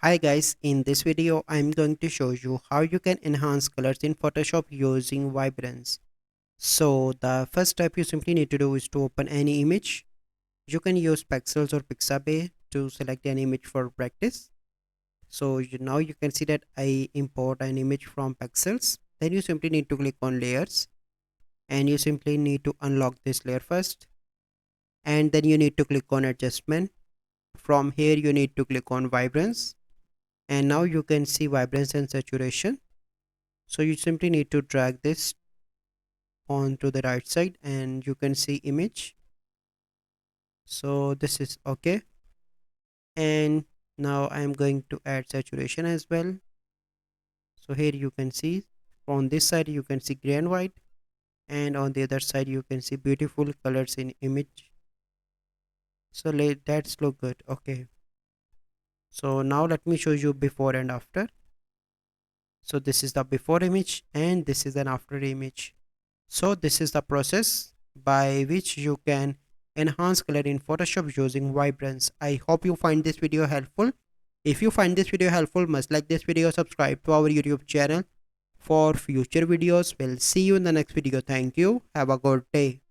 Hi guys, in this video I'm going to show you how you can enhance colors in Photoshop using Vibrance. So the first step you simply need to do is to open any image. You can use Pexels or Pixabay to select an image for practice. So now you can see that I import an image from Pexels. Then you simply need to click on layers and you simply need to unlock this layer first. And then you need to click on adjustment. From here you need to click on Vibrance. And now you can see vibrance and saturation. So you simply need to drag this onto the right side and you can see image. So this is okay. And now I am going to add saturation as well. So here you can see on this side you can see gray and white, and on the other side you can see beautiful colors in image. So that's look good. Okay, so now let me show you before and after. So this is the before image and this is an after image. So this is the process by which you can enhance color in Photoshop using Vibrance. I hope you find this video helpful. If you find this video helpful, must like this video, subscribe to our YouTube channel for future videos. We'll see you in the next video. Thank you. Have a good day.